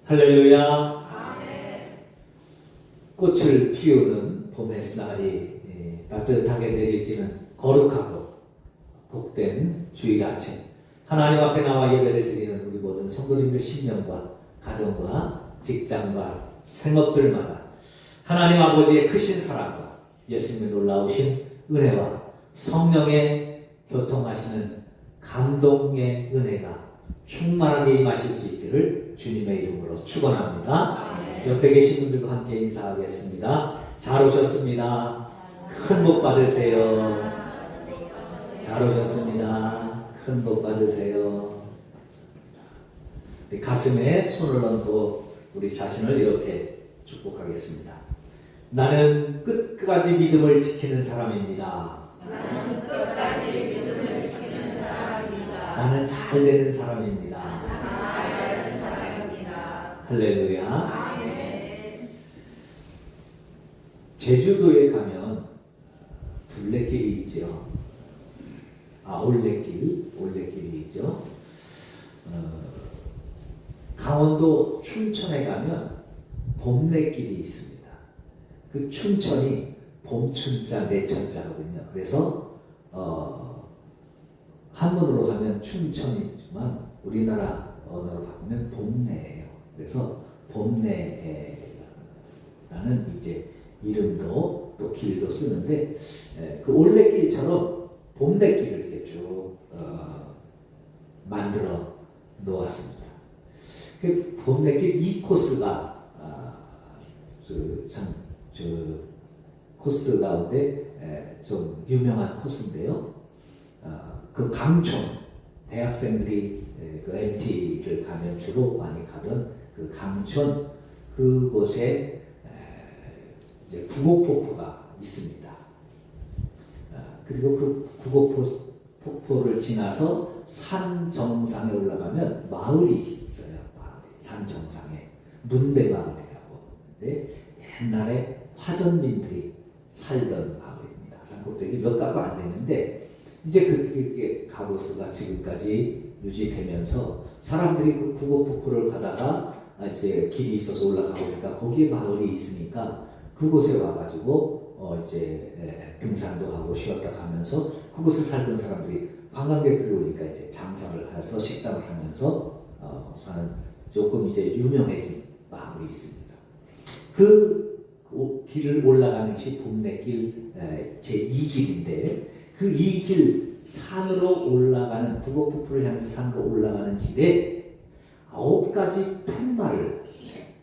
할렐루야. 꽃을 피우는 봄 햇살이 따뜻하게 내리쬐는 거룩하고 복된 주일 아침, 하나님 앞에 나와 예배를 드리는 우리 모든 성도님들 신령과 가정과 직장과 생업들마다 하나님 아버지의 크신 사랑과 예수님의 놀라우신 은혜와 성령의 교통하시는 감동의 은혜가 충만하게 임하실 수 있기를 주님의 이름으로 축원합니다. 옆에 계신 분들과 함께 인사하겠습니다. 잘 오셨습니다. 큰 복 받으세요. 잘 오셨습니다. 큰 복 받으세요. 가슴에 손을 얹고 우리 자신을 이렇게 축복하겠습니다. 나는 끝까지 믿음을 지키는 사람입니다. 나는 잘 되는 사람입니다. 할렐루야. 제주도에 가면 둘레길이 있죠. 올레길이 있죠. 강원도 춘천에 가면 봄내길이 있습니다. 그 춘천이 봄춘자 내천자거든요. 그래서 한문으로 하면 춘천이지만 우리나라 언어로 바꾸면 봄내예요. 그래서 봄내라는 이제 이름도 또 길도 쓰는데 그 올레길처럼 봄내길을 이렇게 쭉 만들어 놓았습니다. 그 봄내길 이 코스가 코스 가운데 좀 유명한 코스인데요. 그 강촌 대학생들이 그 MT를 가면 주로 많이 가던 그 강촌 그곳에 이제 구곡폭포가 있습니다. 그리고 그 구곡폭포를 지나서 산 정상에 올라가면 마을이 있어요. 산 정상에 문배마을이라고. 근데 옛날에 화전민들이 살던 마을입니다. 산꼭대기 몇 가구 안 되는데 이제 그 가구수가 지금까지 유지되면서 사람들이 그 구곡폭포를 가다가 이제 길이 있어서 올라가고 보니까 거기에 마을이 있으니까 그곳에 와가지고 이제 등산도 하고 쉬었다 가면서 그곳에 살던 사람들이 관광객들이 오니까 이제 장사를 해서 식당을 하면서 사는 조금 이제 유명해진 마을이 있습니다. 그 길을 올라가는 것이 봄내길 제2길인데 그 이 길 산으로 올라가는 구곡폭포를 향해서 산으로 올라가는 길에 9가지 팻말을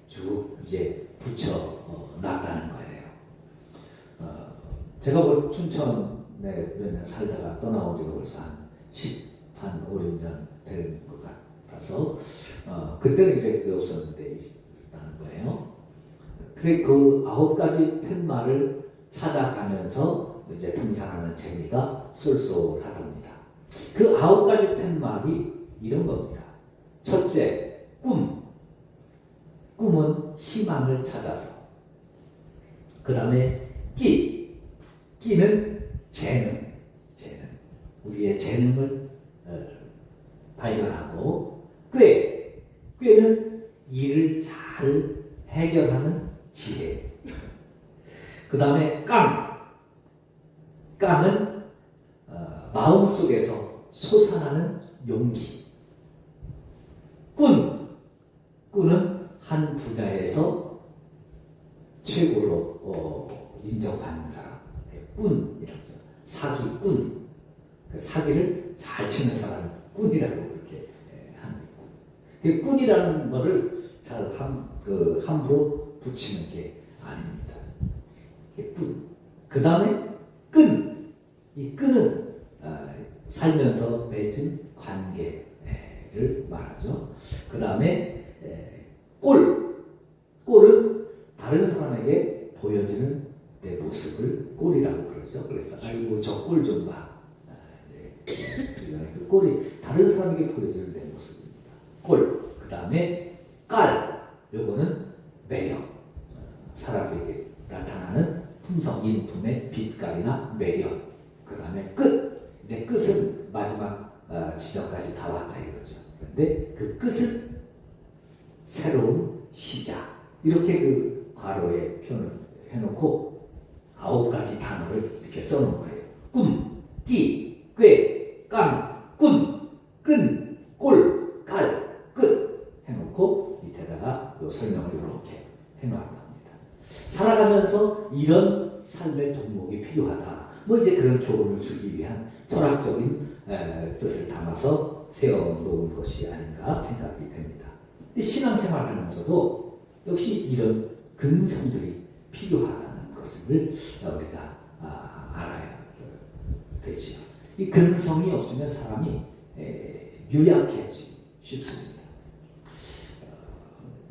쭉 이제 붙여 놨다는 거예요. 제가 뭐 춘천에 몇 년 살다가 떠나온 지가 벌써 한 5, 6년 된 것 같아서 그때는 이제 그게 없었는데 있었다는 거예요. 그래 그 9가지 팻말을 찾아가면서 이제 등산하는 재미가 쏠쏠하답니다. 그 9가지 팻말이 이런 겁니다. 첫째, 꿈은 희망을 찾아서. 그 다음에 끼는 재능. 우리의 재능을 발견하고, 꾀는 일을 잘 해결하는 지혜. 그 다음에 깡은 마음속에서 솟아나는 용기. 꾼은 한 분야에서 최고로 인정받는 사람. 꾼이라고 하죠. 사기꾼. 사기를 잘 치는 사람을 꾼이라고 그렇게 합니다. 꾼이라는 거를 잘 함부로 붙이는 게 아닙니다. 그 다음에 이 끈은 살면서 맺은 관계를 말하죠. 그 다음에 꼴은 다른 사람에게 보여지는 내 모습을 꼴이라고 그러죠. 그래서 아이고 저 꼴 좀 봐. 그 꼴이 다른 사람에게 보여지는 내 모습입니다. 꼴. 그 다음에 요거는 매력. 사람에게 나타나는 품성, 인품의 빛깔이나 매력. 그 다음에 이제 끝은 마지막 지점까지 다 왔다 이거죠. 그런데 그 끝은 새로운 시작. 이렇게 그 괄호에 표현을 해놓고 9가지 단어를 이렇게 써놓은 거예요. 꿈, 끼, 꾀, 깡, 꾼, 끈, 꼴, 깔, 끝 해놓고 밑에다가 요 설명을 이렇게 해놓았다 합니다. 살아가면서 이런 삶의 덕목이 필요하다. 뭐 이제 그런 교훈을 주기 위한 철학적인 뜻을 담아서 세워놓은 것이 아닌가 생각이 됩니다. 신앙생활 하면서도 역시 이런 근성들이 필요하다는 것을 우리가 알아야 되죠. 이 근성이 없으면 사람이 유약해지기 쉽습니다.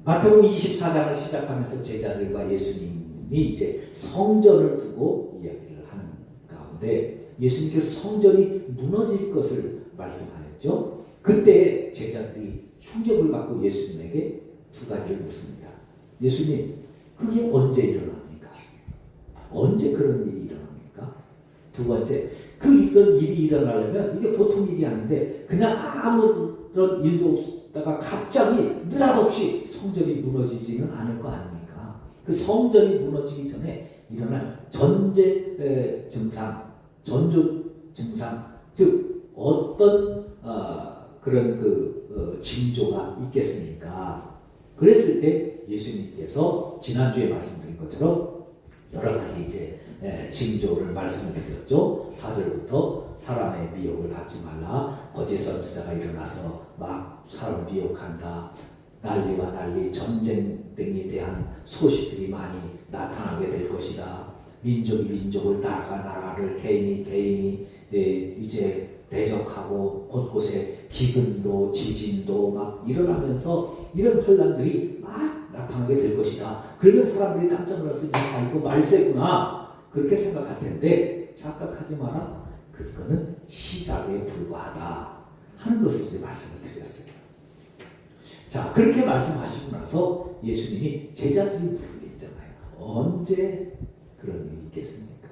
마태복음 24장을 시작하면서 제자들과 예수님이 이제 성전을 두고 이야기를 하는 가운데 예수님께서 성전이 무너질 것을 말씀하였죠. 그때 제자들이 충격을 받고 예수님에게 두 가지를 묻습니다. 예수님, 그게 언제 일어납니까? 언제 그런 일이 일어납니까? 두 번째, 이런 일이 일어나려면 이게 보통 일이 아닌데 그냥 아무런 일도 없다가 갑자기 느닷없이 성전이 무너지지는 않을 거 아닙니까? 그 성전이 무너지기 전에 일어날 전제 증상, 전조 증상, 즉 어떤 그런 징조가 있겠습니까? 그랬을 때 예수님께서 지난주에 말씀드린 것처럼 여러 가지 이제 징조를 말씀을 드렸죠. 4절부터 사람의 미혹을 받지 말라. 거짓 선지자가 일어나서 막 사람을 미혹한다. 난리와 난리, 전쟁 등에 대한 소식들이 많이 나타나게 될 것이다. 민족이 민족을, 나라가 나라를, 개인이 이제 대적하고 곳곳에 기근도 지진도 막 일어나면서 이런 혼란들이 막 나타나게 될 것이다. 그러면 사람들이 깜짝 놀라서 이거 말세구나 그렇게 생각할 텐데 착각하지 마라. 그거는 시작에 불과하다 하는 것을 이제 말씀을 드렸어요. 자, 그렇게 말씀하시고 나서 예수님이 제자들이 물어보잖아요. 언제 그런 일이 있겠습니까?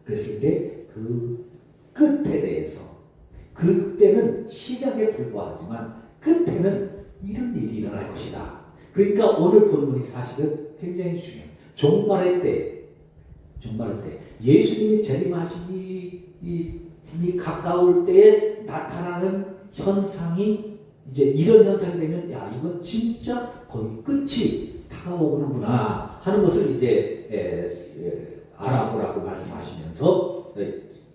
그랬을 때 그 끝에 대해서, 그때는 시작에 불과하지만 끝에는 이런 일이 일어날 것이다. 그러니까 오늘 본문이 사실은 굉장히 중요해요. 종말의 때 예수님이 재림하시기 가까울 때에 나타나는 현상이 이제 이런 현상이 되면 이건 진짜 거의 끝이 다가오는구나 하는 것을 이제 알아보라고 말씀하시면서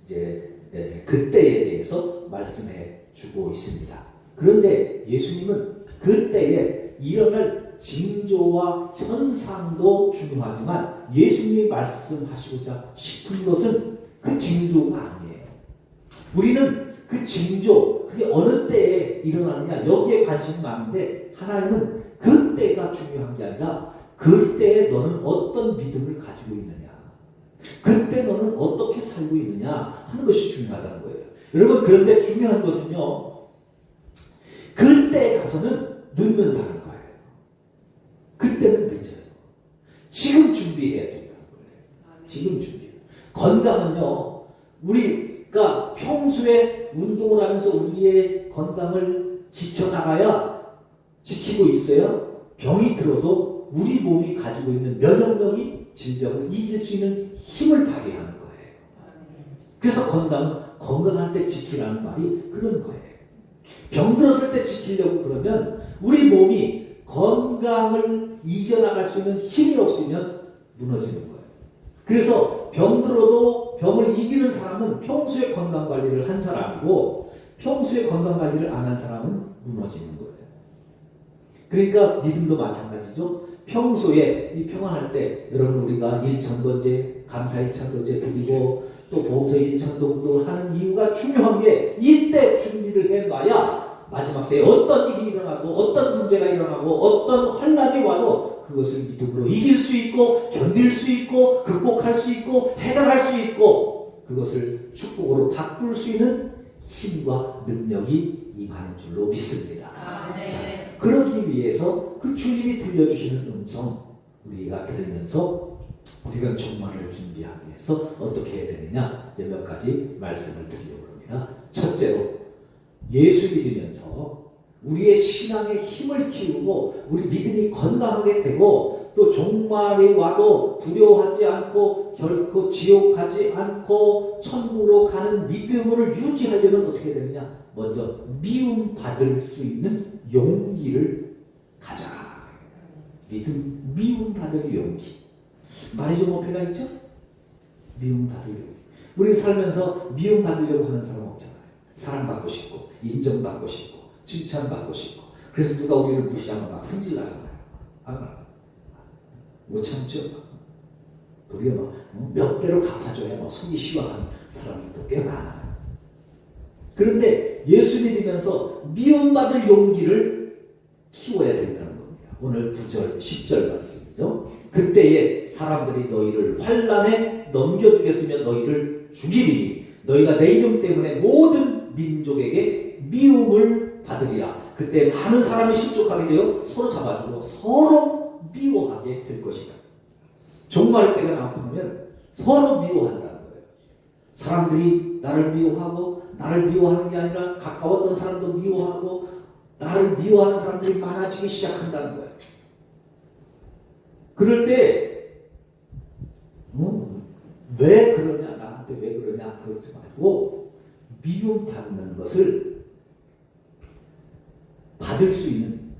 이제 그때에 대해서 말씀해 주고 있습니다. 그런데 예수님은 그때에 일어날 징조와 현상도 중요하지만 예수님이 말씀하시고자 싶은 것은 그 징조가 아니에요. 우리는 그 징조, 그게 어느 때에 일어나느냐 여기에 관심이 많은데 하나님은 그때가 중요한 게 아니라 그때에 너는 어떤 믿음을 가지고 있느냐, 그때 너는 어떻게 살고 있느냐 하는 것이 중요하다는 거예요. 여러분, 그런데 중요한 것은요, 그때에 가서는 늦는다는 거예요. 그때는 늦어요. 지금 준비해야 된다는 거예요. 지금 준비. 건강은요, 우리가 평소에 운동을 하면서 우리의 건강을 지켜나가야 지키고 있어요. 병이 들어도 우리 몸이 가지고 있는 면역력이 질병을 이길 수 있는 힘을 발휘하는 거예요. 그래서 건강할 때 지키라는 말이 그런 거예요. 병 들었을 때 지키려고 그러면 우리 몸이 건강을 이겨나갈 수 있는 힘이 없으면 무너지는 거예요. 그래서 병 들어도 병을 이기는 사람은 평소에 건강관리를 한 사람이고 평소에 건강관리를 안 한 사람은 무너지는 거예요. 그러니까 믿음도 마찬가지죠. 평소에 이 평안할 때 여러분 우리가 일천번제, 감사 일천번제 드리고 또 보험서 일천동도 하는 이유가 중요한 게 이때 준비를 해놔야 마지막 때에 어떤 일이 일어나고 어떤 문제가 일어나고 어떤 환란이 와도 그것을 믿음으로 이길 수 있고 견딜 수 있고 극복할 수 있고 해결할 수 있고 그것을 축복으로 바꿀 수 있는 힘과 능력이 임하는 줄로 믿습니다. 자, 그러기 위해서 그 주님이 들려주시는 음성 우리가 들으면서 우리가 종말을 준비하기 위해서 어떻게 해야 되느냐 이제 몇 가지 말씀을 드리려고 합니다. 첫째로 예수 믿으면서 우리의 신앙의 힘을 키우고 우리 믿음이 건강하게 되고 또 종말이 와도 두려워하지 않고 결코 지옥 가지 않고 천국으로 가는 믿음을 유지하려면 어떻게 되느냐? 먼저 미움받을 수 있는 용기를 가자. 미움받을 용기. 말이 좀 어폐가 있죠? 미움받을 용기. 우리 살면서 미움받으려고 하는 사람 없잖아요. 사랑받고 싶고 인정받고 싶고 칭찬받고 싶고 그래서 누가 우리를 무시하면 막 승질나잖아요. 못 참죠. 도리어 몇 배로 갚아줘야 속이 시원한 사람들도 꽤 많아요. 그런데 예수 믿으면서 미움받을 용기를 키워야 된다는 겁니다. 오늘 9절, 10절 말씀이죠. 그때에 사람들이 너희를 환난에 넘겨주겠으며 너희를 죽이리니 너희가 내 이름 때문에 모든 민족에게 미움을 받으리라. 그때 많은 사람이 실족하게 되어 서로 잡아주고 서로 미워하게 될 것이다. 종말의 때가 나타나면 서로 미워한다는 거예요. 사람들이 나를 미워하고 나를 미워하는 게 아니라 가까웠던 사람도 미워하고 나를 미워하는 사람들이 많아지기 시작한다는 거예요. 그럴 때 왜 그러냐, 나한테 왜 그러냐 그러지 말고 미움받는 것을 받을 수 있는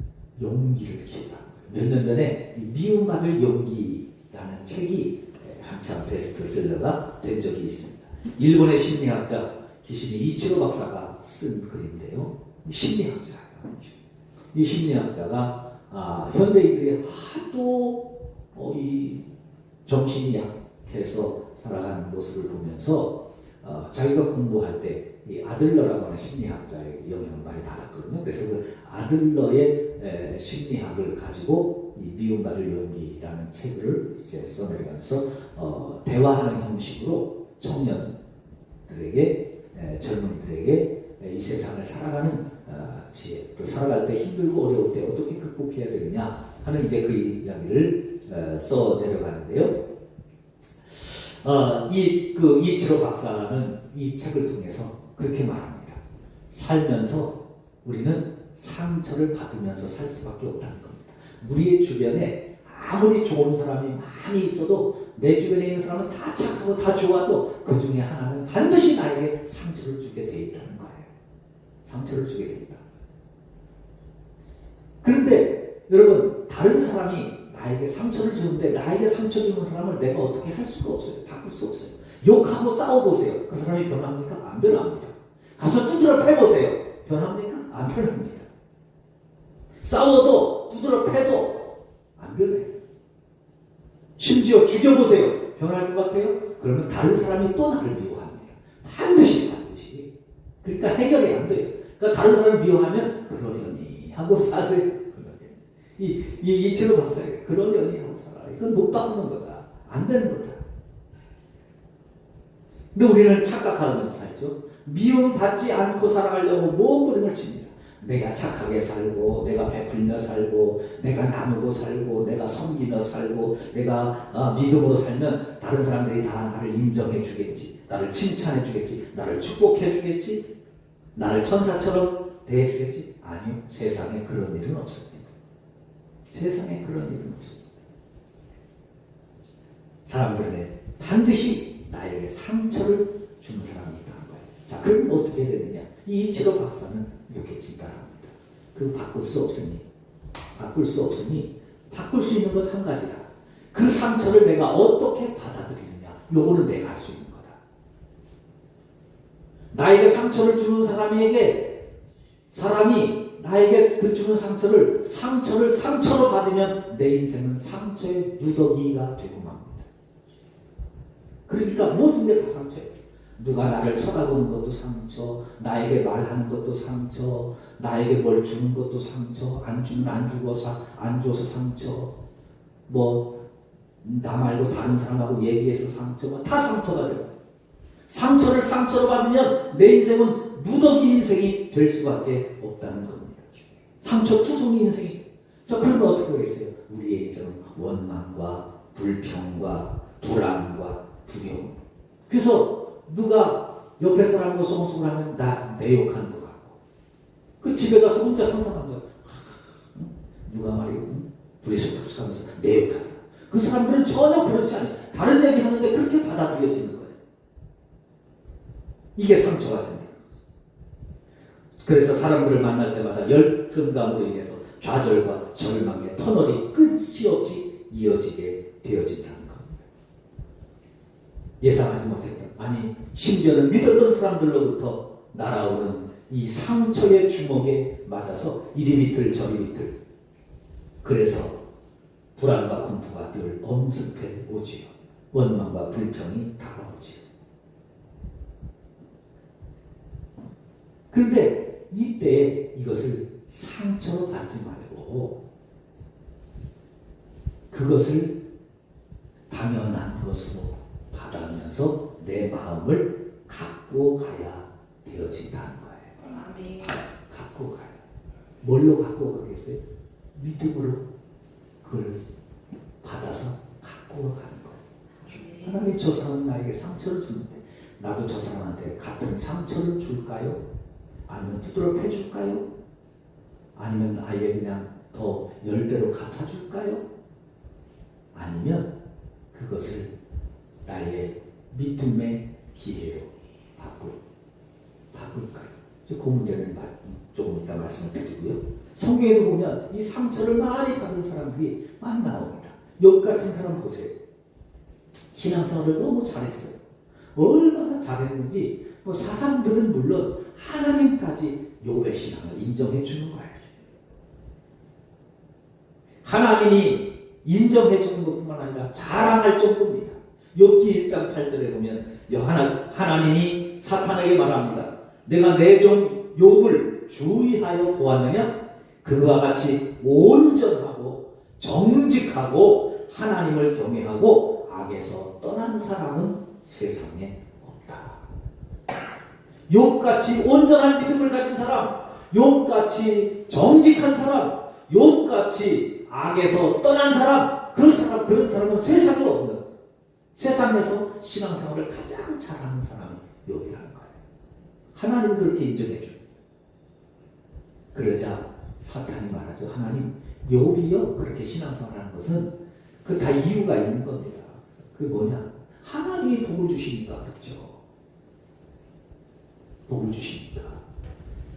용기를 키우라. 몇 년 전에 미움받을 용기라는 책이 한참 베스트셀러가 된 적이 있습니다. 일본의 심리학자 기시니 이치로 박사가 쓴 글인데요. 심리학자예요. 이 심리학자가 현대인들이 하도 이 정신이 약해서 살아가는 모습을 보면서 자기가 공부할 때 이 아들러라고 하는 심리학자의 영향을 많이 받았거든요. 그래서 그 아들러의 심리학을 가지고 이 미움받을 용기라는 책을 이제 써내려가면서 대화하는 형식으로 청년들에게 젊은이들에게 이 세상을 살아가는 지혜, 또 살아갈 때 힘들고 어려울 때 어떻게 극복해야 되느냐 하는 이제 그 이야기를 써 내려가는데요. 이치로 박사는 이 책을 통해서 그렇게 말합니다. 살면서 우리는 상처를 받으면서 살 수밖에 없다는 겁니다. 우리의 주변에 아무리 좋은 사람이 많이 있어도 내 주변에 있는 사람은 다 착하고 다 좋아도 그 중에 하나는 반드시 나에게 상처를 주게 돼 있다는 거예요. 상처를 주게 돼 있다. 그런데 여러분, 다른 사람이 나에게 상처를 주는데 나에게 상처 주는 사람을 내가 어떻게 할 수가 없어요. 바꿀 수 없어요. 욕하고 싸워보세요. 그 사람이 변합니까? 안 변합니다. 가서 두드려 패보세요. 변합니까? 안 변합니다. 싸워도 두드려 패도 안 변해요. 심지어 죽여보세요. 변할 것 같아요? 그러면 다른 사람이 또 나를 미워합니다. 반드시. 그러니까 해결이 안 돼요. 그러니까 다른 사람을 미워하면 그러려니 하고 사세요. 이치로 박사에게 그러려니 하고 살아. 이건 못 바꾸는 거다. 안 되는 거다. 근데 우리는 착각하면서 살죠. 미움받지 않고 살아가려고 몸부림을 칩니다. 내가 착하게 살고, 내가 베풀며 살고, 내가 나누고 살고, 내가 섬기며 살고, 내가 믿음으로 살면 다른 사람들이 다 나를 인정해 주겠지, 나를 칭찬해 주겠지, 나를 축복해 주겠지, 나를 천사처럼 대해 주겠지. 아니요, 세상에 그런 일은 없습니다. 세상에 그런 일은 없습니다. 사람들은 반드시 나에게 상처를 주는 사람이 있다는 거예요. 자, 그럼 어떻게 해야 되느냐? 이 이치로 박사는 이렇게 진단합니다. 그 바꿀 수 없으니 바꿀 수 있는 것 한 가지다. 그 상처를 내가 어떻게 받아들이느냐? 요거는 내가 할 수 있는 거다. 나에게 상처를 주는 사람이 나에게 그 주는 상처를 상처로 받으면 내 인생은 상처의 누더기가 되고 맙니다. 그러니까 모든 게 다 상처예요. 누가 나를 쳐다보는 것도 상처, 나에게 말하는 것도 상처, 나에게 뭘 주는 것도 상처, 안 주면 안 줘서 상처, 나 말고 다른 사람하고 얘기해서 상처, 다 상처가 돼요. 상처를 상처로 받으면 내 인생은 누더기 인생이 될 수밖에 없다는 겁니다. 상처 투성이 인생이. 자, 그러면 어떻게 하겠어요? 우리의 인생은 원망과 불평과 불안과 두려움. 그래서 누가 옆에 사람과 송송을 하면 내 욕하는 것 같고, 그 집에 가서 혼자 상상한 거야. 누가 말이고 불에서 툭툭하면서 내 욕하더라. 그 사람들은 전혀 그렇지 않아요. 다른 얘기 하는데 그렇게 받아들여지는 거예요. 이게 상처가 된다. 그래서 사람들을 만날 때마다 열등감으로 인해서 좌절과 절망의 터널이 끝이 없이 이어지게 되어진다는 겁니다. 예상하지 못했던, 아니 심지어는 믿었던 사람들로부터 날아오는 이 상처의 주먹에 맞아서 이리 밑을 저리 밑을, 그래서 불안과 공포가 늘 엄습해 오지요. 원망과 불평이 다가오지요. 그런데 이때 이것을 상처로 받지 말고 그것을 당연한 것으로 받아들면서 내 마음을 갖고 가야 되어진다는 거예요. 갖고 가요. 뭘로 갖고 가겠어요? 믿음으로 그걸 받아서 갖고 가는 거예요. 하나님, 저 사람은 나에게 상처를 주는데 나도 저 사람한테 같은 상처를 줄까요? 아니면 두드러 패줄까요? 아니면 아예 그냥 더 10배로 갚아줄까요? 아니면 그것을 나의 믿음의 기회로 바꿀까요? 그 문제는 조금 이따 말씀을 드리고요. 성경에도 보면 이 상처를 많이 받은 사람들이 많이 나옵니다. 욥 같은 사람 보세요. 신앙생활을 너무 잘했어요. 얼마나 잘했는지 사람들은 물론 하나님까지 욥의 신앙을 인정해 주는 거예요. 하나님이 인정해 주는 것뿐만 아니라 자랑할 정도입니다. 욥기 1장 8절에 보면 하나님이 사탄에게 말합니다. 내가 내 종 욥을 주의하여 보았느냐? 그와 같이 온전하고 정직하고 하나님을 경외하고 악에서 떠난 사람은 세상에 없다. 욥같이 온전한 믿음을 가진 사람, 욥같이 정직한 사람, 욥같이 악에서 떠난 사람, 그런 사람은 세상에 없는 거예요. 세상에서 신앙생활을 가장 잘하는 사람이 욥이라는 거예요. 하나님은 그렇게 인정해 줍니다. 그러자 사탄이 말하죠. 하나님, 욥이요 그렇게 신앙생활하는 것은 그 다 이유가 있는 겁니다. 그게 뭐냐? 하나님이 복을 주시니까 그렇죠. 복을 주시니까.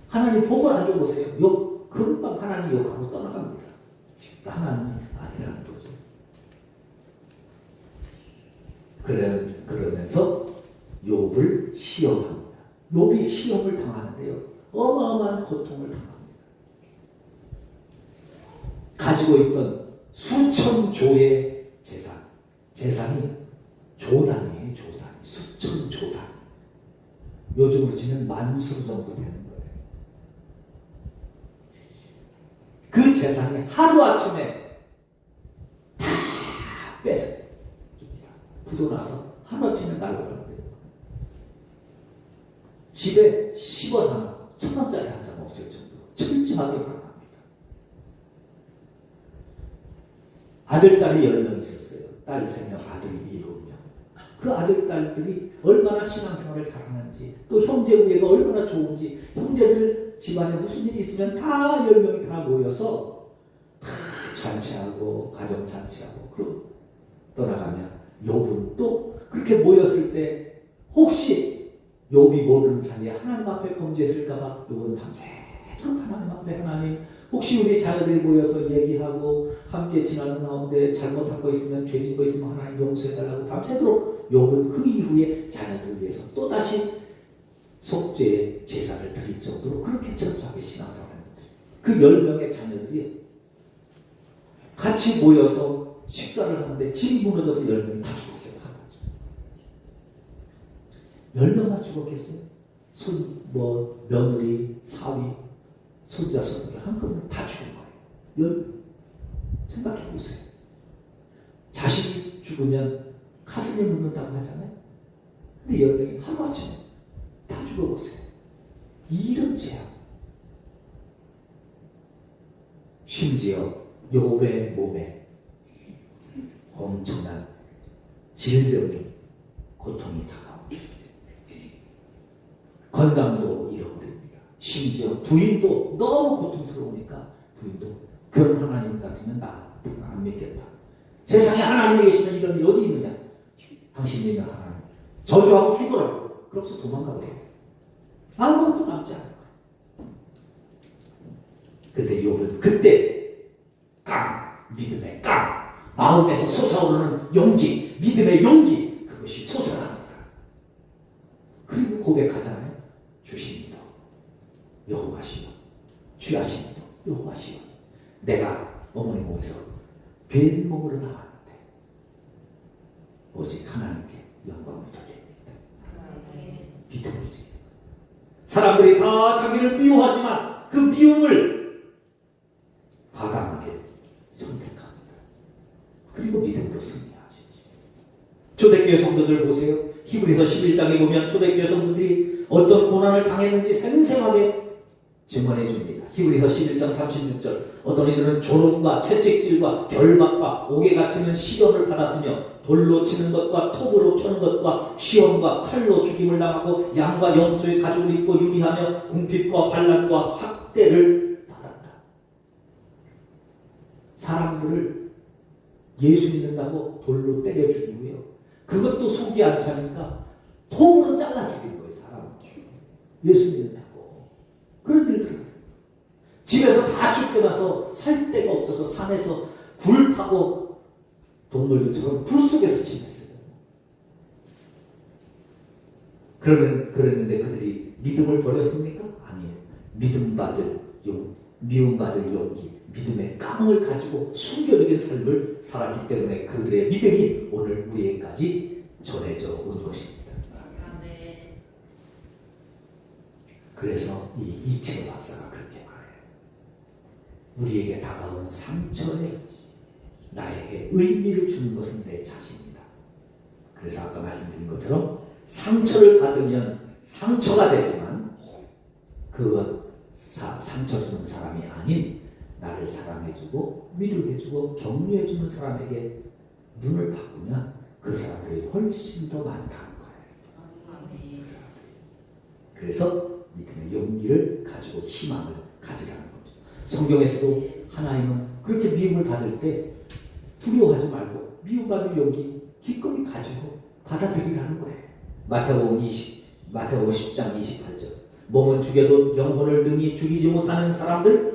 하나님 복을 안 줘보세요. 욥 금방 하나님 욕하고 떠나갑니다. 하나님이 아니라는 거죠. 그러면서 욥을 시험합니다. 욥이 시험을 당하는데요. 어마어마한 고통을 당합니다. 가지고 있던 수천 조의 재산이 조단이에요. 조단. 수천 조단. 요즘으로 치면 만수 정도 되는 거예요. 그 재산이 하루아침에 다 뺏어줍니다. 부도 나서 하루아침에 날아가는 거예요. 집에 10원 하나, 1,000원짜리 한 장 없을 정도로 철저하게 반합니다. 아들, 딸이 10명 있었어요. 딸 3명, 아들이 7명. 그 아들, 딸들이 얼마나 신앙생활을 잘하는지, 또 형제 우애가 얼마나 좋은지, 형제들 집안에 무슨 일이 있으면 다 10명이 다 모여서 다 잔치하고 가정잔치하고 그러고 떠나가면 욥은 또 그렇게 모였을 때 혹시 욥이 모르는 사이에 하나님 앞에 범죄했을까봐 욥은 밤새도록 하나님 앞에 하나님, 혹시 우리 자녀들이 모여서 얘기하고 함께 지나는 가운데 잘못한 거 있으면, 죄진 거 있으면 하나님 용서해달라고 밤새도록 욥은 그 이후에 자녀들을 위해서 또다시 속죄의 제사를 드릴 정도로 그렇게 철저하게 신앙생활을 합니다. 그 10명의 자녀들이 같이 모여서 식사를 하는데 집이 무너져서 10명이 다 죽었어요. 10명만 죽었겠어요? 며느리, 사위, 손자, 손녀 한꺼번에 다 죽은 거예요. 생각해 보세요. 자식이 죽으면 가슴이 묻는다고 하잖아요. 근데 10명이 하루아침에 다 죽어보세요. 이런 재앙. 심지어 욥의 몸에 엄청난 질병이, 고통이 다가옵니다. 건강도 잃어버립니다. 심지어 부인도 너무 안 믿겠다. 세상에 하나님이 계시면 이런 일이 어디 있느냐? 당신이 있는 하나님. 저주하고 죽으라고. 그러면서 도망가고 돼. 아무것도 남지 않을 거야. 근데 욥은 그때 믿음의 마음에서 솟아오르는 용기, 믿음의 용기, 그것이 솟아납니다. 그리고 고백하잖아요. 주시니도 여호와시오, 취하시니도 여호와시오. 내가 어머니 몸에서 뱀 몸으로 나왔는데 오직 하나님께 영광을 돌립니다. 믿음이지. 사람들이 다 자기를 미워하지만 그 미움을 과감하게 선택합니다. 그리고 믿음으로 승리하시지. 초대교회 성도들 보세요. 히브리서 11장에 보면 초대교회 성도들이 어떤 고난을 당했는지 생생하게 증언해 줍니다. 히브리서 11장 36절 어떤 이들은 조롱과 채찍질과 결박과 옥에 갇히는 시련을 받았으며 돌로 치는 것과 톱으로 켜는 것과 시험과 칼로 죽임을 당하고 양과 염소의 가죽을 입고 유리하며 궁핍과 환난과 학대를 받았다. 사람들을 예수 믿는다고 돌로 때려 죽이고요. 그것도 속이 안 차니까 톱으로 잘라 죽인 거예요. 사람 예수 믿는다고. 그런 일들. 집에서 다 쫓겨나서 살 데가 없어서 산에서 굴 파고 동물들처럼 굴 속에서 지냈어요. 그랬는데 그들이 믿음을 버렸습니까? 아니에요. 미움받을 용기, 믿음의 깡을 가지고 순교적인 삶을 살았기 때문에 그들의 믿음이 오늘 우리에게까지 전해져 온 것입니다. 그래서 이 이치로 박사가 그렇게 말해요. 우리에게 다가오는 상처에 나에게 의미를 주는 것은 내 자신이다. 그래서 아까 말씀드린 것처럼 상처를 받으면 상처가 되지만 그것 상처 주는 사람이 아닌 나를 사랑해주고 위로해주고 격려해주는 사람에게 눈을 바꾸면 그 사람들이 훨씬 더 많다는 거예요. 그래서 믿음의 용기를 가지고 희망을 가지라는 거죠. 성경에서도 하나님은 그렇게 미움을 받을 때 두려워하지 말고 미움받을 용기 기꺼이 가지고 받아들이라는 거예요. 마태복음 10장 28절 몸은 죽여도 영혼을 능히 죽이지 못하는 사람들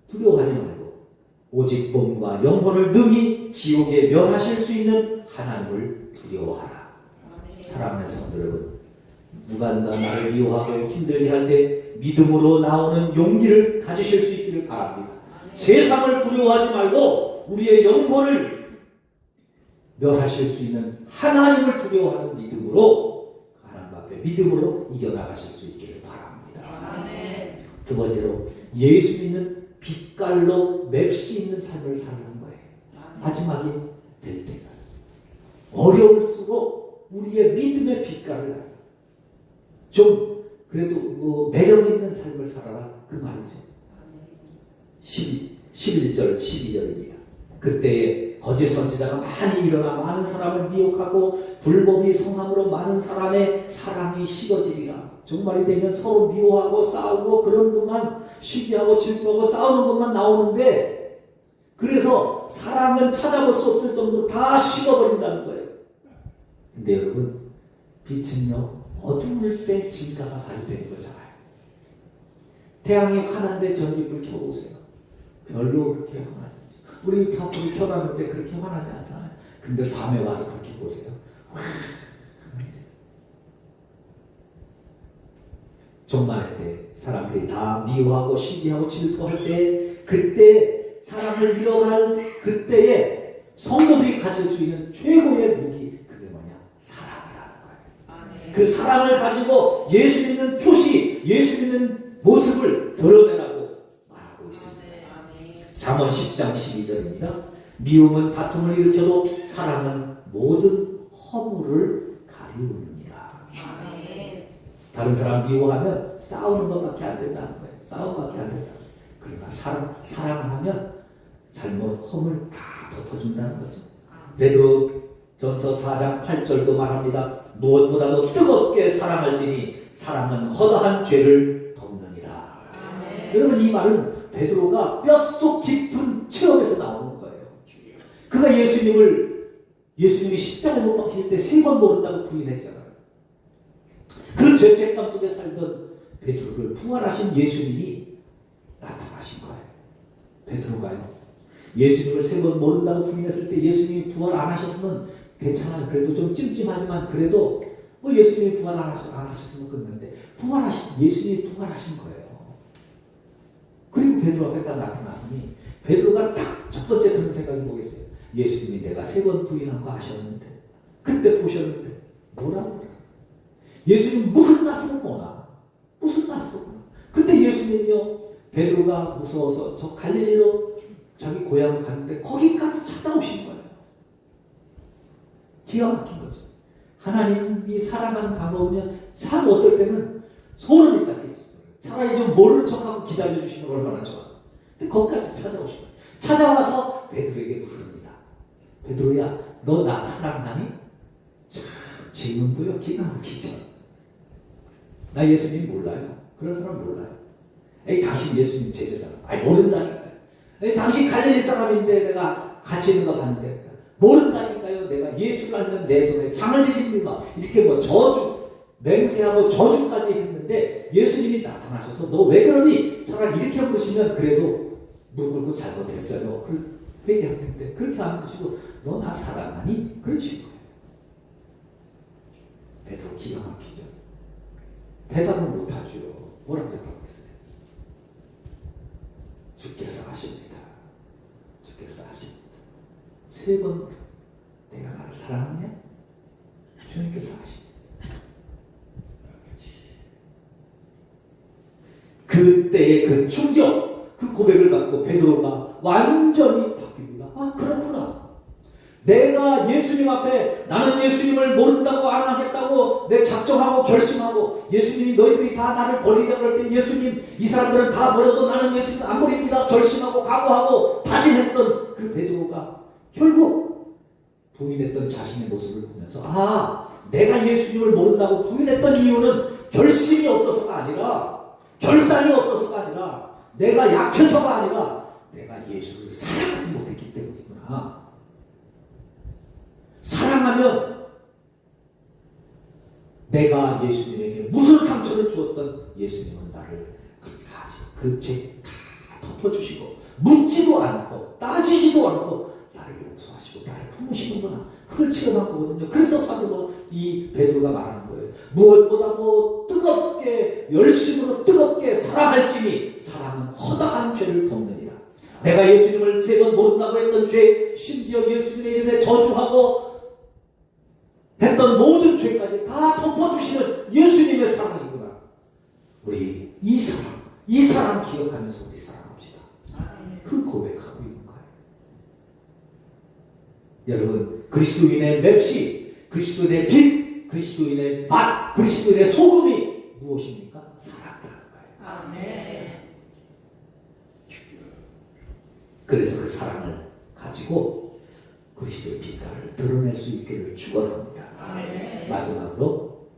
두려워하지 말고 오직 몸과 영혼을 능히 지옥에 멸하실 수 있는 하나님을 두려워하라. 사랑하는 성도 여러분, 누가 나를 미워하고 힘들게 할 때 믿음으로 나오는 용기를 가지실 수 있기를 바랍니다. 세상을 두려워하지 말고 우리의 영혼을 멸하실 수 있는 하나님을 두려워하는 믿음으로 하나님 앞에 믿음으로 이겨나가실 수 있기를 바랍니다. 두 번째로 예수 믿는 빛깔로 맵시 있는 삶을 사는 거예요. 마지막이 될 때가 어려울수록 우리의 믿음의 빛깔을 좀 그래도 매력 있는 삶을 살아라 그 말이죠. 11절 12절입니다. 그때에 거짓 선지자가 많이 일어나 많은 사람을 미혹하고 불법이 성함으로 많은 사람의 사랑이 식어지리라. 종말이 되면 서로 미워하고 싸우고 그런 것만 시기하고 질투하고 싸우는 것만 나오는데 그래서 사랑은 찾아볼 수 없을 정도로 다 식어버린다는 거예요. 근데 여러분 빛은요 어두울 때 진가가 발휘되는 거잖아요. 태양이 환한데 전기불 켜보세요. 별로 그렇게 환하지. 우리 불이 켜놨는데 그렇게 환하지 않잖아요. 근데 밤에 와서 그렇게 보세요. 종말의 때 사람들이 다 미워하고 시기하고 질투할 때 그때 사람을 잃어갈 그때에 성도들이 가질 수 있는 최고의 무기 그게 뭐냐? 사랑이라는 거예요. 그 사랑을 가지고 예수 믿는 표시, 예수 믿는 모습을 드러내라고 말하고 있습니다. 잠언 10장 12절입니다. 미움은 다툼을 일으켜도 사랑은 모든 허물을 가리우느니라. 다른 사람 미워하면 싸우는 것밖에 안 된다는 거예요. 싸움밖에 안 된다. 그러나 사랑하면 잘못 허물 다 덮어준다는 거죠. 베드로전서 4장 8절도 말합니다. 무엇보다도 뜨겁게 사랑할지니 사랑은 허다한 죄를 덮느니라. 여러분 이 말은 베드로가 뼛속 깊은 체험에서 나오는 거예요. 그가 예수님이 십자가에 못 박히실 때 3번 모른다고 부인했잖아요. 그 죄책감 속에 살던 베드로를 부활하신 예수님이 나타나신 거예요. 베드로가요, 예수님을 3번 모른다고 부인했을 때 예수님이 부활 안 하셨으면 괜찮아요. 그래도 좀 찜찜하지만 그래도 뭐 예수님이 부활 안 하셨으면 끝났는데 예수님이 부활하신 거예요. 그리고 베드로 앞에 딱 나타났으니 베드로가 딱 첫 번째 드는 생각이 뭐겠어요? 예수님이 내가 3번 부인한 거 아셨는데, 그때 보셨는데 뭐라고? 예수님 무슨 낯으로 보나? 무슨 낯으로 보나? 근데 예수님이요, 베드로가 무서워서 저 갈릴리로 자기 고향을 갔는데 거기까지 찾아오신 거예요. 기가 막힌 거죠. 하나님이 사랑하는 방법은요, 참 어떨 때는 소름이 쫙 끼죠. 차라리 좀 모르는 척하고 기다려주시면 얼마나 좋아서. 근데 거기까지 찾아오신 거예요. 찾아와서 베드로에게 묻습니다. 베드로야, 너 나 사랑하니? 참 질문도요, 기가 막히죠. 나 예수님 몰라요. 그런 사람 몰라요. 에이, 당신 예수님 제자잖아. 아이, 모른다니까요. 에이, 당신 갈릴리 사람인데 내가 같이 있는 거 봤는데 모른다니까요. 내가 예수를 알면 내 손에 장을 지십니다. 이렇게 뭐 저주, 맹세하고 저주까지 했는데 예수님이 나타나셔서 너 왜 그러니? 차라리 이렇게 물으시면 그래도 무릎 꿇고 잘못했어요. 회개할 텐데 그렇게 안 하시고 너 나 사랑하니? 그러신 거예요. 베드로 기가 막히죠. 대답을 못하죠. 뭐라고 대답했어요? 주께서 하십니다. 주께서 하십니다. 3번 내가 나를 사랑하냐? 주님께서 하십니다. 그때의 그 충격, 그 고백을 받고 베드로가 완전히 바뀝니다. 아, 그렇구나. 내가 예수님 앞에 나는 예수님을 모른다고 안 하겠다고 내 작정하고 결심하고 예수님이 너희들이 다 나를 버리려고 할 때 예수님 이 사람들은 다 버려도 나는 예수님 안 버립니다. 결심하고 각오하고 다짐했던 그 베드로가 결국 부인했던 자신의 모습을 보면서 아, 내가 예수님을 모른다고 부인했던 이유는 결심이 없어서가 아니라 결단이 없어서가 아니라 내가 약해서가 아니라 내가 예수를 사랑하지 못했기 때문이구나. 사랑하면 내가 예수님에게 무슨 상처를 주었던 예수님은 나를 끝까지 그 죄 다 덮어주시고 묻지도 않고 따지지도 않고 나를 용서하시고 나를 품으시는구나. 그걸 체험한 거거든요. 그래서 사도 이 베드로가 말하는 거예요. 무엇보다도 뜨겁게 열심으로 뜨겁게 사랑할지니 사랑은 허다한 죄를 덮느니라. 내가 예수님을 3번 모른다고 했던 죄, 심지어 예수님의 이름에 저주하고 했던 모든 죄까지 다 덮어주시는 예수님의 사랑이구나. 우리 이 사랑 기억하면서 우리 사랑합시다. 그 고백하고 있는 거예요. 여러분, 그리스도인의 맵시, 그리스도인의 빛, 그리스도인의 맛, 그리스도인의 소금이 무엇입니까? 사랑이라는 거예요. 아멘. 그래서 그 사랑을 가지고 그리스도의 빛깔을 드러낼 수 있기를 축원합니다. 아멘. 마지막으로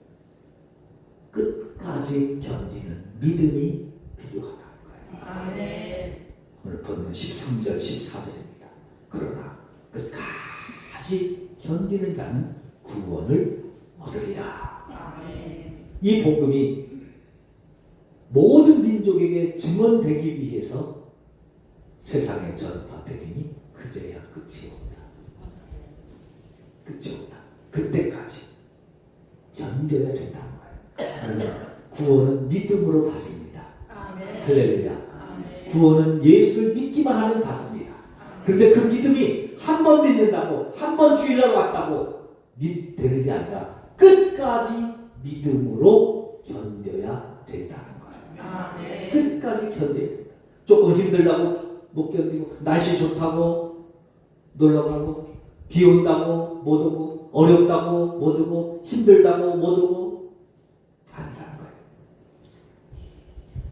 끝까지 견디는 믿음이 필요하다는 거예요. 아멘. 오늘 본문 13절 14절입니다. 그러나 끝까지 견디는 자는 구원을 얻으리라. 아멘. 이 복음이 모든 민족에게 증언되기 위해서 세상에 전파되리니 그제야 끝이 온다. 끝이 온다. 그때까지 견뎌야 된다는 거예요. 그러면 구원은 믿음으로 받습니다. 할렐루야. 구원은 예수를 믿기만 하면 받습니다. 그런데 그 믿음이 한 번 믿는다고 한 번 주일날 왔다고 되는 게 아니라 끝까지 믿음으로 견뎌야 된다는 거예요. 끝까지 견뎌야 된다. 조금 힘들다고 못 견디고 날씨 좋다고 놀러 가고 비 온다고 못 오고 어렵다고 못 오고 힘들다고 못 오고 아니라는 거예요.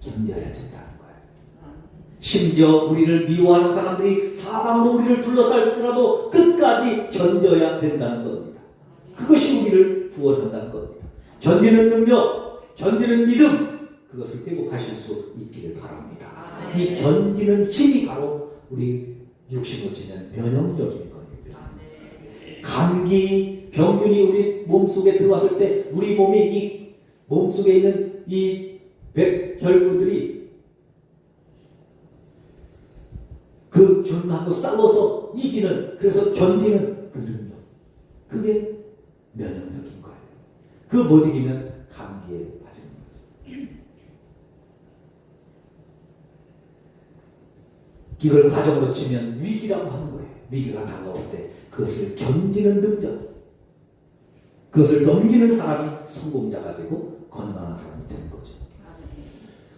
견뎌야 된다는 거예요. 심지어 우리를 미워하는 사람들이 사방으로 우리를 둘러쌀지라도 끝까지 견뎌야 된다는 겁니다. 그것이 우리를 구원한다는 겁니다. 견디는 능력, 견디는 믿음, 그것을 회복하실 수 있기를 바랍니다. 이 견디는 힘이 바로 우리 65주년 면역력인 겁니다. 감기, 병균이 우리 몸속에 들어왔을 때 우리 몸이 이 몸속에 있는 이 백혈구들이 그 균하고 싸워서 이기는, 그래서 견디는 그 능력, 그게 면역력인 거예요. 그거 못 이기면 감기에 빠지는 거죠. 이걸 가정으로 치면 위기라고 하는 거예요. 위기가 다가올 때 그것을 견디는 능력, 그것을 넘기는 사람이 성공자가 되고 건강한 사람이 되는 거죠.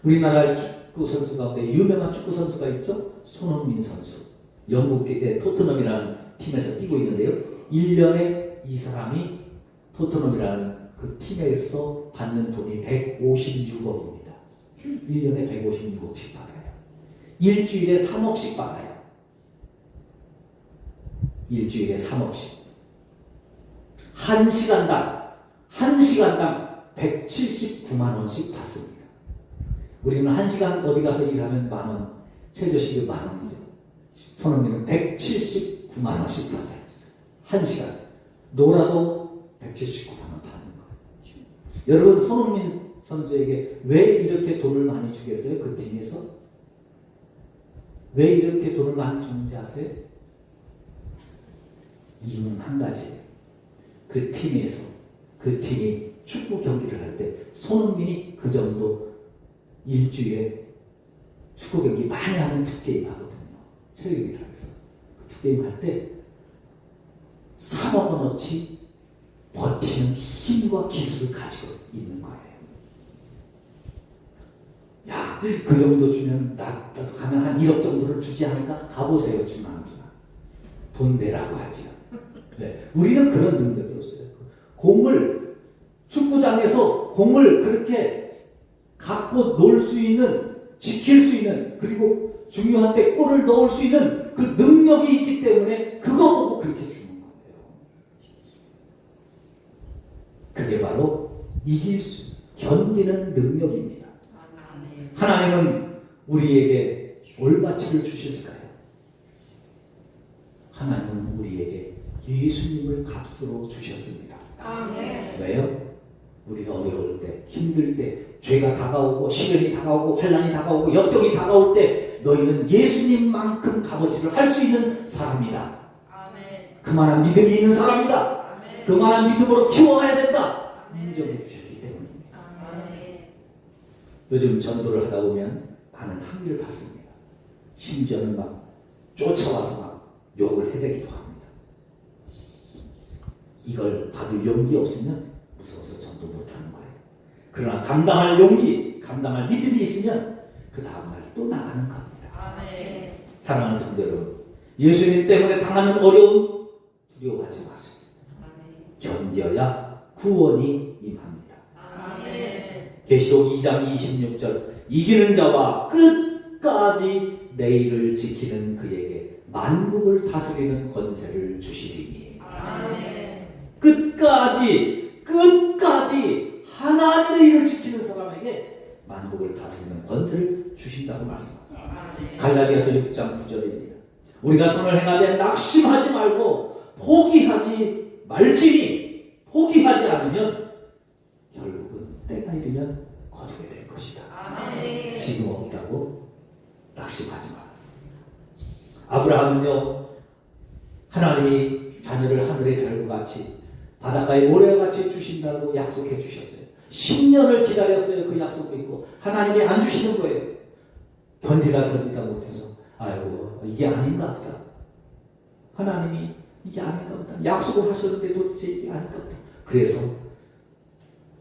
우리나라 축구 선수 가운데 유명한 축구 선수가 있죠. 손흥민 선수. 영국의 토트넘이라는 팀에서 뛰고 있는데요. 1년에 이 사람이 토트넘이라는 그 팀에서 받는 돈이 156억입니다. 1년에 156억씩 받아요. 일주일에 3억씩 받아요. 일주일에 3억씩. 한 시간당 179만 원씩 받습니다. 우리는 한 시간 어디 가서 일하면 만 원, 최저시급 만 원이죠. 손흥민은 179만 원씩 받아요. 한 시간. 놀아도 179만 원 받는 거예요. 여러분, 손흥민 선수에게 왜 이렇게 돈을 많이 주겠어요? 그 팀에서? 왜 이렇게 돈을 많이 주는지 아세요? 이유는 한 가지예요. 그 팀에서, 그 팀이 축구 경기를 할 때 손흥민이 그 정도 일주일에 축구 경기 많이 하는 투게임 하거든요. 체력이라고 해서. 그 투게임 할 때 3억 원어치 버티는 힘과 기술을 가지고 있는 거예요. 야, 그 정도 주면 나도 가면 한 1억 정도를 주지 않을까? 가보세요. 주나 안 주나. 돈 내라고 하죠. 네, 우리는 그런 능력이 없어요. 공을, 축구장에서 공을 그렇게 갖고 놀 수 있는, 지킬 수 있는, 그리고 중요한 때 골을 넣을 수 있는 그 능력이 있기 때문에 그거 보고 그렇게 주는 거예요. 그게 바로 이길 수, 견디는 능력입니다. 하나님은 우리에게 올바치를 주셨을까요? 하나님은 우리에게 예수님을 값으로 주셨습니다. 아멘. 왜요? 우리가 어려울 때, 힘들 때, 죄가 다가오고 시련이 다가오고 환난이 다가오고 역경이 다가올 때 너희는 예수님만큼 값어치를 할 수 있는 사람이다. 아멘. 그만한 믿음이 있는 사람이다. 아멘. 그만한 믿음으로 키워가야 된다. 인정해 주셨기 때문입니다. 아멘. 요즘 전도를 하다 보면 많은 항의를 받습니다. 심지어는 막 쫓아와서 막 욕을 해대기도 합니다. 이걸 받을 용기 없으면 무서워서 전도 못하는 거예요. 그러나 감당할 용기, 감당할 믿음이 있으면 그 다음날 또 나가는 겁니다. 아멘. 사랑하는 성도 여러분, 예수님 때문에 당하는 어려움 두려워하지 마세요. 견뎌야 구원이 임합니다. 아멘. 계시록 2장 26절, 이기는 자와 끝까지 내일을 지키는 그에게 만국을 다스리는 권세를 주시리니. 아멘. 끝까지 하나님의 일을 지키는 사람에게 만국을 다스리는 권세를 주신다고 말씀합니다. 아멘. 갈라디아서 6장 9절입니다. 우리가 선을 행하되 낙심하지 말고 포기하지 말지니, 포기하지 않으면 결국은 때가 이르면 거두게 될 것이다. 아멘. 지금 없다고 낙심하지 마라. 아브라함은요, 하나님이 자녀를 하늘의 별과 같이 바닷가의 모래와 같이 주신다고 약속해 주셨어요. 10년을 기다렸어요. 그 약속을 믿고 하나님이 안 주시는 거예요. 견디다 못해서 아이고 이게 아닌가 보다. 하나님이 이게 아닌가 보다. 약속을 하셨는데 도대체 이게 아닌가 보다. 그래서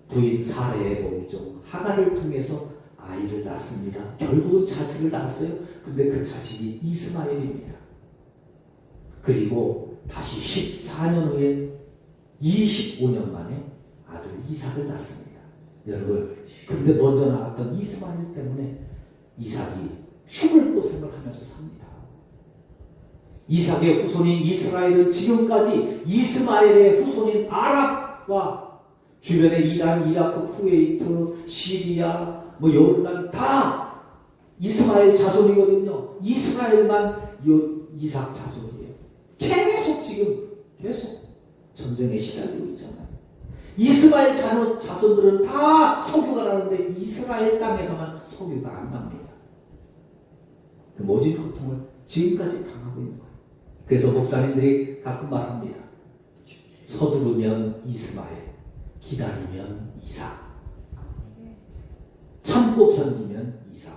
부인 사례의 몸종 하가를 통해서 아이를 낳습니다. 결국은 자식을 낳았어요. 근데 그 자식이 이스마엘입니다. 그리고 다시 14년 후에 25년 만에 아들 이삭을 낳습니다. 여러분, 근데 먼저 낳았던 이스마엘 때문에 이삭이 죽을 고생을 하면서 삽니다. 이삭의 후손인 이스라엘은 지금까지 이스마엘의 후손인 아랍과 주변의 이란, 이라크, 쿠웨이트, 시리아, 요르단 다 이스마엘 자손이거든요. 이스라엘만 이삭 자손이에요. 계속 전쟁에 시달리고 있잖아요. 이스라엘 자손들은 다 석유가 나는데 이스라엘 땅에서만 석유가 안 납니다. 그 모진 고통을 지금까지 당하고 있는 거예요. 그래서 목사님들이 가끔 말합니다. 서두르면 이스마엘, 기다리면 이삭, 참고 견디면 이삭,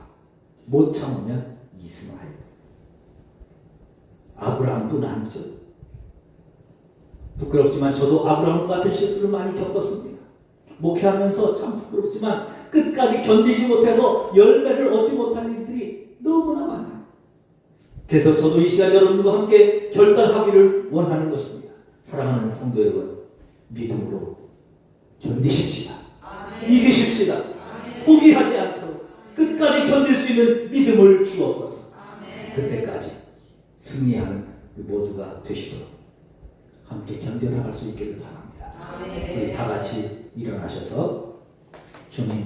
못 참으면 이스마엘. 아브라함뿐 아니죠. 부끄럽지만 저도 아브라함과 같은 실수를 많이 겪었습니다. 목회하면서 참 부끄럽지만 끝까지 견디지 못해서 열매를 얻지 못할 일들이 너무나 많아요. 그래서 저도 이 시간 여러분과 함께 결단하기를 원하는 것입니다. 사랑하는 성도 여러분, 믿음으로 견디십시다. 이기십시다. 포기하지 않도록 끝까지 견딜 수 있는 믿음을 주옵소서. 그때까지 승리하는 모두가 되시도록 함께 견뎌나갈 수 있기를 바랍니다. 우리 다 같이 일어나셔서 주님